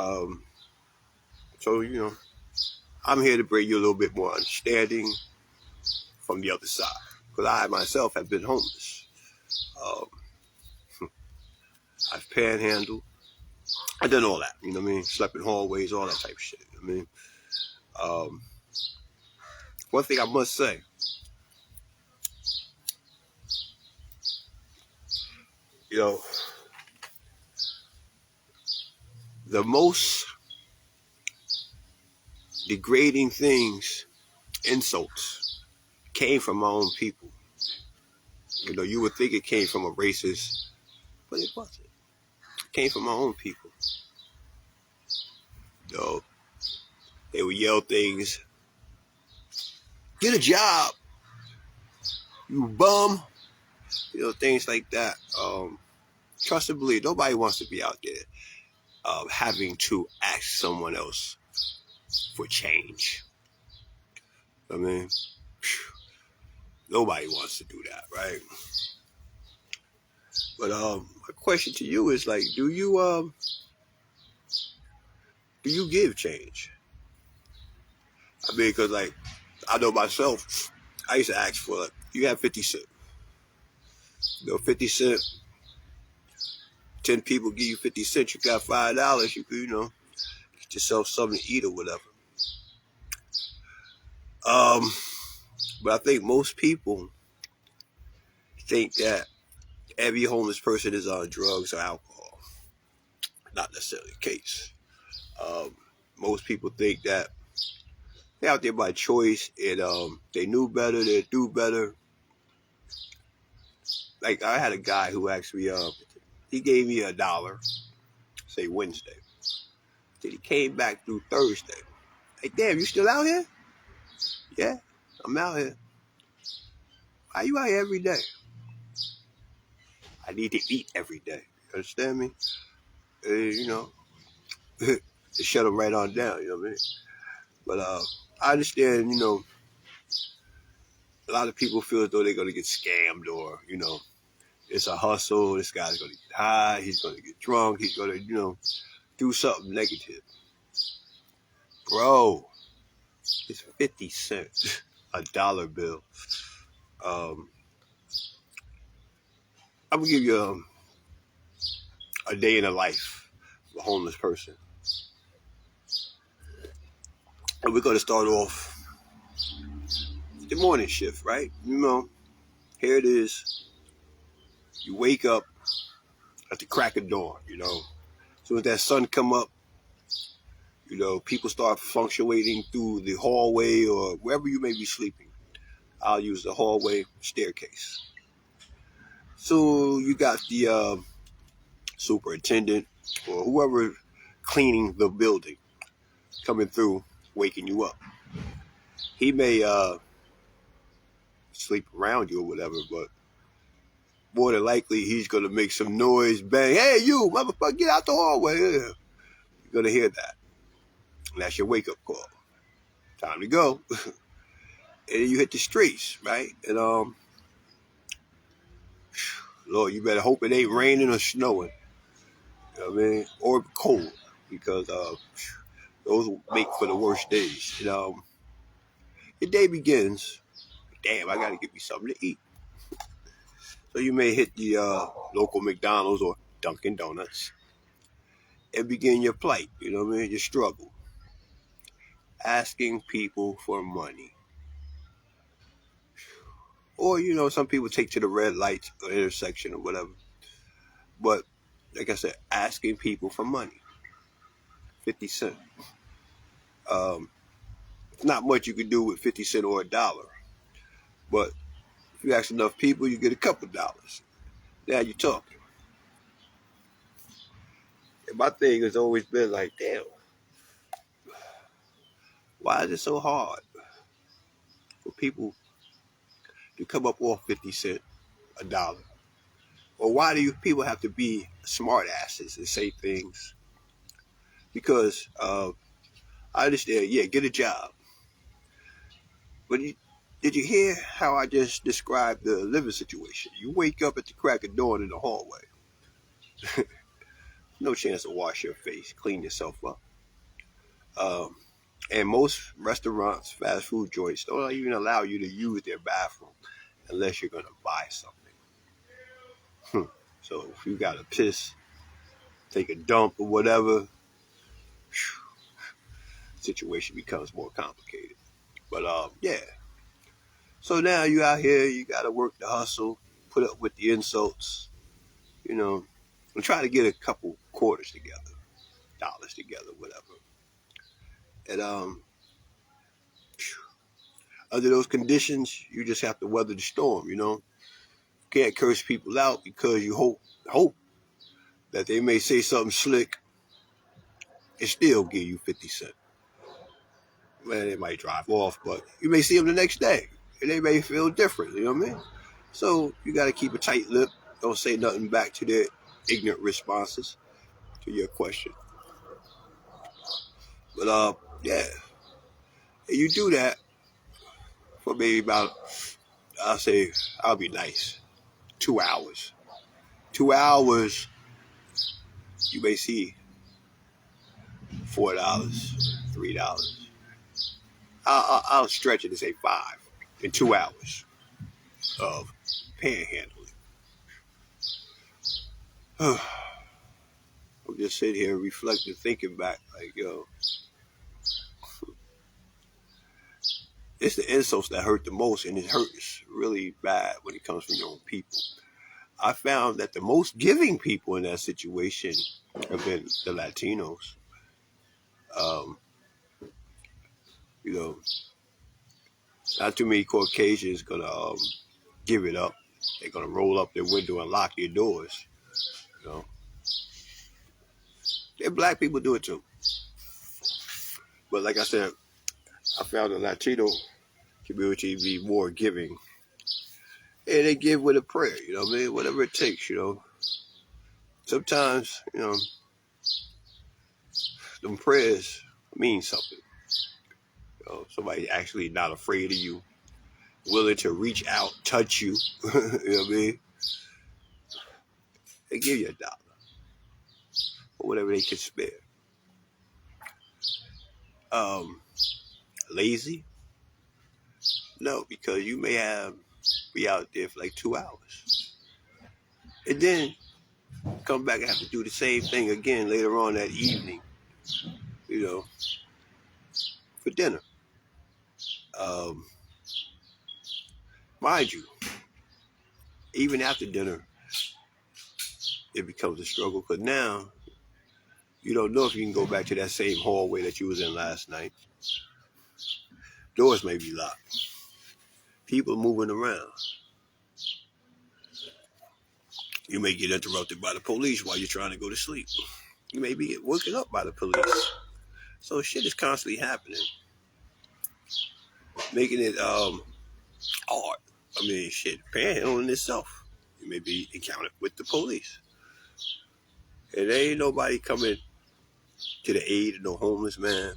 Um, so, I'm here to bring you a little bit more understanding from the other side. Because I myself have been homeless. Um, I've panhandled. I've done all that, you know what I mean? Slept in hallways, all that type of shit. You know what I mean? Um, One thing I must say, you know, the most degrading things, insults, came from my own people. You would think it came from a racist, but it wasn't. It came from my own people. You know, they would yell things, get a job, you bum, things like that. Trust and believe, nobody wants to be out there having to ask someone else for change. I mean, nobody wants to do that, right? But my question to you is like, do you give change? I mean, because like I know myself, I used to ask for like, you have 50 cents. 50 cents. 10 people give you 50 cents. You got $5. You could, get yourself something to eat or whatever. But I think most people think that every homeless person is on drugs or alcohol. Not necessarily the case. Most people think that they're out there by choice and they knew better, they do better. Like I had a guy who actually he gave me $1, say Wednesday. Then he came back through Thursday. Like, damn, you still out here? Yeah, I'm out here. Why you out here every day? I need to eat every day. You understand me? To shut them right on down, you know what I mean? But I understand, a lot of people feel as though they're going to get scammed or, it's a hustle. This guy's going to get high. He's going to get drunk. He's going to, do something negative. Bro, it's 50 cents, $1 bill. I'm going to give you a day in the life of a homeless person. And we're going to start off the morning shift, right? Here it is. You wake up at the crack of dawn, So when that sun come up, people start fluctuating through the hallway or wherever you may be sleeping. I'll use the hallway staircase. So you got the superintendent or whoever cleaning the building coming through, waking you up. He may sleep around you or whatever, but more than likely he's going to make some noise, bang, hey, you, motherfucker, get out the hallway. Yeah. You're going to hear that. And that's your wake-up call. Time to go. And then you hit the streets, right? And, Lord, you better hope it ain't raining or snowing. You know what I mean? Or cold, because those will make for the worst days. And, your day begins. Damn, I got to get me something to eat. So you may hit the local McDonald's or Dunkin' Donuts and begin your plight, you know what I mean? Your struggle. Asking people for money. Or, some people take to the red lights or intersection or whatever. But, like I said, asking people for money. 50 cents. Not much you can do with 50 cents or $1. But if you ask enough people, you get a couple dollars. Now you're talking. And my thing has always been like, damn, why is it so hard for people to come up off 50 cents, $1? Or why do you people have to be smart asses and say things? Because I understand, yeah, get a job. But did you hear how I just described the living situation? You wake up at the crack of dawn in the hallway. no chance to wash your face, clean yourself up. Um, and most restaurants, fast food joints, don't even allow you to use their bathroom unless you're going to buy something. So if you got to piss, take a dump or whatever, situation becomes more complicated. But yeah. So now you out here, you got to work the hustle, put up with the insults, you know, and try to get a couple quarters together, dollars together, whatever. And under those conditions, you just have to weather the storm. You can't curse people out because you hope that they may say something slick and still give you 50 cents. Man, they might drive off, but you may see them the next day, and they may feel different. You know what I mean? So you got to keep a tight lip. Don't say nothing back to their ignorant responses to your question. But yeah, and you do that for maybe about, I'll say, I'll be nice, 2 hours. 2 hours, you may see $4, $3. I'll stretch it to say 5 in 2 hours of panhandling. I'm just sitting here reflecting, thinking back, like, yo, it's the insults that hurt the most, and it hurts really bad when it comes from your own people. I found that the most giving people in that situation have been the Latinos. Um, you know, not too many Caucasians gonna give it up. They're gonna roll up their window and lock their doors. You know, and black people do it too. But like I said, I found the Latino community to be more giving. And they give with a prayer, you know what I mean? Whatever it takes, Sometimes, them prayers mean something. Somebody actually not afraid of you, willing to reach out, touch you, you know what I mean? They give you $1 or whatever they can spare. Lazy? No, because you may be out there for like 2 hours. And then come back and have to do the same thing again later on that evening, for dinner. Mind you, even after dinner, it becomes a struggle because now you don't know if you can go back to that same hallway that you was in last night. Doors may be locked. People moving around. You may get interrupted by the police while you're trying to go to sleep. You may be get woken up by the police. So shit is constantly happening, making it hard. I mean, shit, panhandling itself. You may be encountered with the police. And there ain't nobody coming to the aid of no homeless man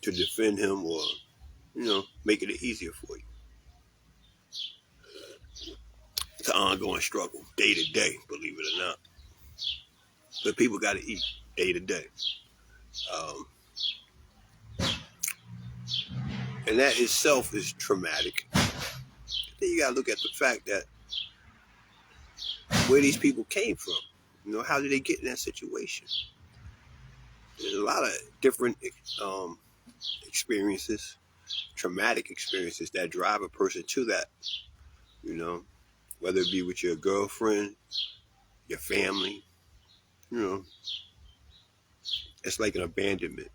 to defend him or, making it easier for you. It's an ongoing struggle, day to day, believe it or not. But people got to eat day to day. And that itself is traumatic. Then you got to look at the fact that where these people came from. How did they get in that situation? There's a lot of different experiences, traumatic experiences that drive a person to that, whether it be with your girlfriend, your family, it's like an abandonment.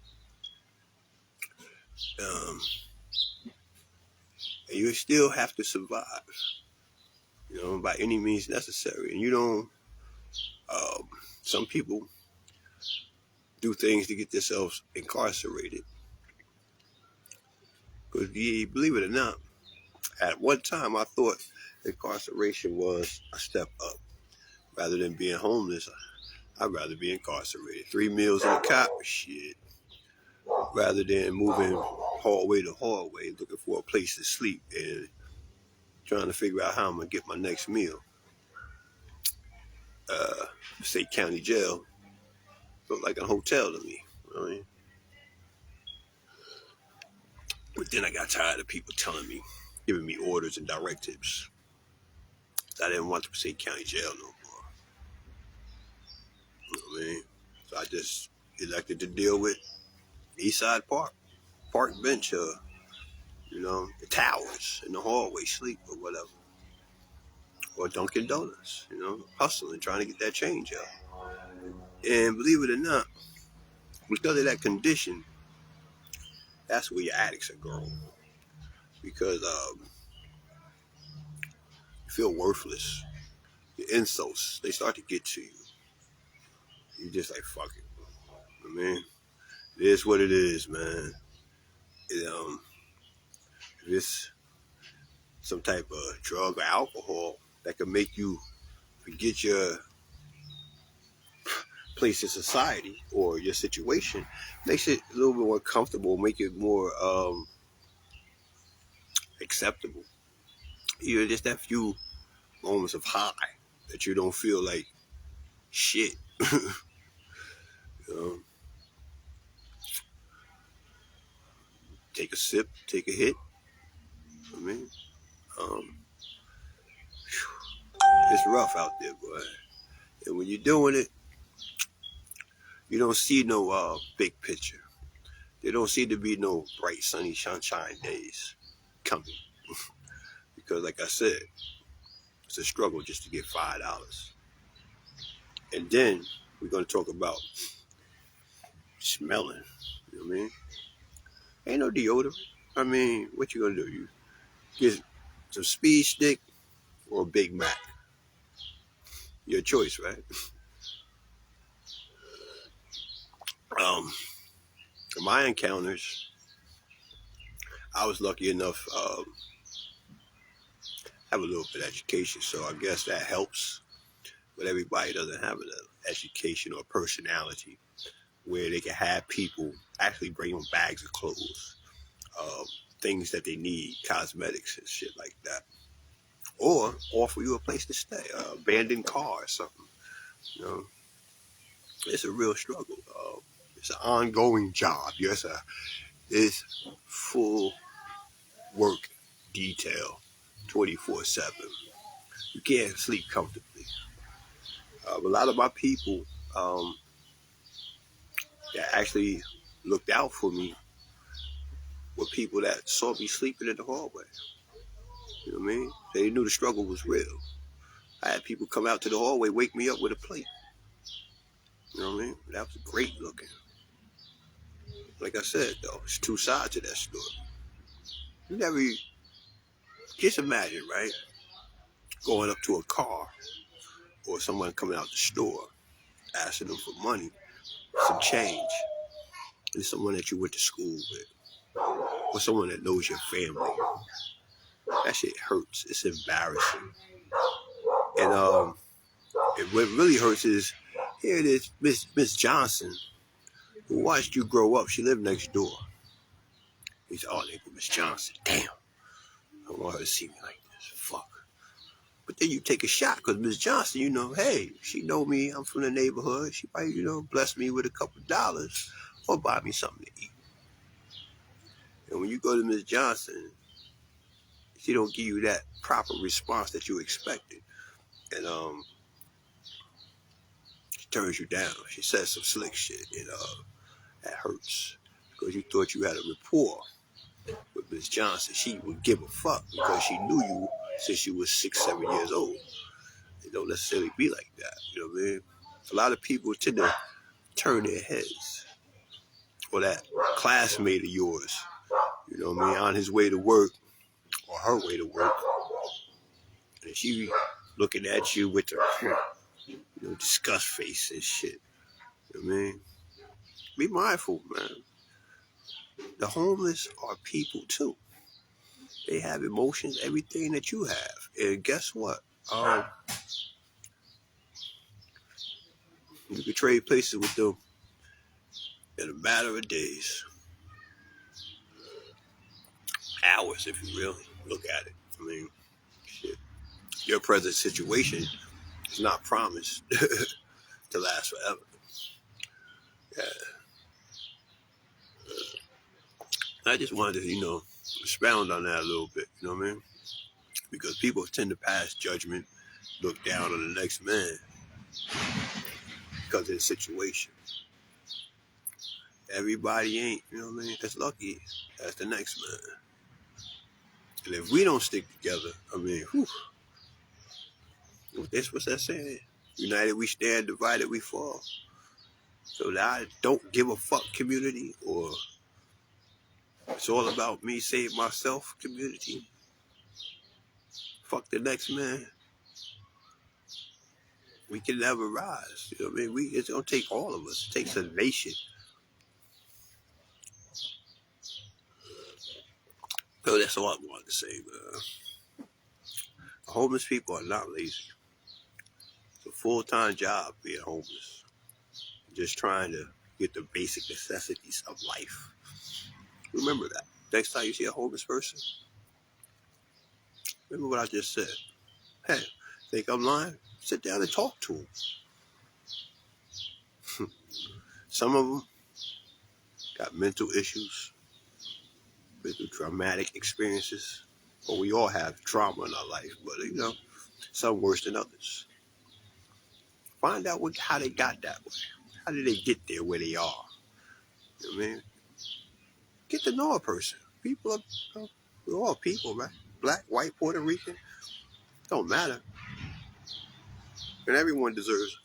And you still have to survive, by any means necessary. And some people do things to get themselves incarcerated. Because believe it or not, at one time I thought incarceration was a step up. Rather than being homeless, I'd rather be incarcerated. 3 meals in a cot, shit. Rather than moving hallway to hallway, looking for a place to sleep and trying to figure out how I'm going to get my next meal. State County Jail looked like a hotel to me. You know what I mean? But then I got tired of people telling me, giving me orders and directives. I didn't want the State County Jail no more. You know what I mean? So I just elected to deal with Eastside Park Bench, the towers in the hallway, sleep or whatever. Or Dunkin' Donuts, hustling, trying to get that change up. And believe it or not, because of that condition, that's where your addicts are growing. Because you feel worthless. Your insults, they start to get to you. You're just like, fuck it. I mean, it is what it is, man. If it's some type of drug or alcohol that can make you forget your place in society or your situation, makes it a little bit more comfortable, make it more acceptable. Just that few moments of high that you don't feel like shit. you know? Take a sip, take a hit. I mean, it's rough out there, boy. And when you're doing it, you don't see no big picture. There don't seem to be no bright, sunny, sunshine days coming. Because, like I said, it's a struggle just to get $5. And then we're going to talk about smelling. You know what I mean? Ain't no deodorant. I mean, what you going to do? You get some Speed Stick or a Big Mac. Your choice, right? In my encounters, I was lucky enough have a little bit of education, so I guess that helps. But everybody doesn't have an education or personality where they can have people actually bring them bags of clothes, things that they need, cosmetics and shit like that, or offer you a place to stay, abandoned car or something. It's a real struggle. It's an ongoing job. Yes, it's full work detail, 24/7. You can't sleep comfortably. A lot of my people that actually looked out for me were people that saw me sleeping in the hallway. You know what I mean? They knew the struggle was real. I had people come out to the hallway, wake me up with a plate. You know what I mean? That was great looking. Like I said, though, it's two sides to that story. You never, just imagine, right? Going up to a car or someone coming out the store, asking them for money, some change. It's someone that you went to school with, or someone that knows your family. That shit hurts. It's embarrassing. And what really hurts is, here it is, Miss Johnson, who watched you grow up. She lived next door. He said, oh, nigga, Miss Johnson, damn. I don't want her to see me like this. Fuck. But then you take a shot, because Miss Johnson, hey, she know me. I'm from the neighborhood. She might, bless me with a couple dollars or buy me something to eat. And when you go to Miss Johnson, she don't give you that proper response that you expected. And she turns you down. She says some slick shit, and that hurts. Because you thought you had a rapport with Miss Johnson. She would give a fuck because she knew you since you was 6, 7 years old. It don't necessarily be like that. You know what I mean? A lot of people tend to turn their heads. Or that classmate of yours, on his way to work or her way to work. And she looking at you with her, disgust face and shit. You know what I mean? Be mindful, man. The homeless are people too. They have emotions, everything that you have. And guess what? You can trade places with them in a matter of days. Hours, if you really look at it. I mean, shit. Your present situation It's not promised to last forever. Yeah. I just wanted to, expound on that a little bit, you know what I mean? Because people tend to pass judgment, look down on the next man because of his situation. Everybody ain't, you know what I mean? That's lucky. That's the next man. And if we don't stick together, I mean, whew, what's that saying? United we stand, divided we fall. So that I don't give a fuck community, or it's all about me save myself community. Fuck the next man. We can never rise. You know what I mean? It's gonna take all of us. It takes a nation. So that's all I wanted to say, man. Homeless people are not lazy. It's a full-time job being homeless. Just trying to get the basic necessities of life. Remember that. Next time you see a homeless person, remember what I just said. Hey, think I'm lying? Sit down and talk to them. Some of them got mental issues, mental traumatic experiences. Well, we all have trauma in our life, but some worse than others. Find out how they got that way. How did they get there where they are? You know what I mean? Get to know a person. People are, we're all people, right? Black, white, Puerto Rican, don't matter. And everyone deserves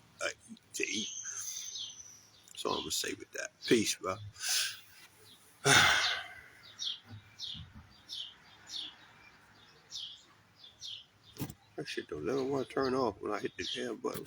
to eat. So I'm gonna say with that. Peace, bro. That shit don't never want to turn off when I hit the damn button.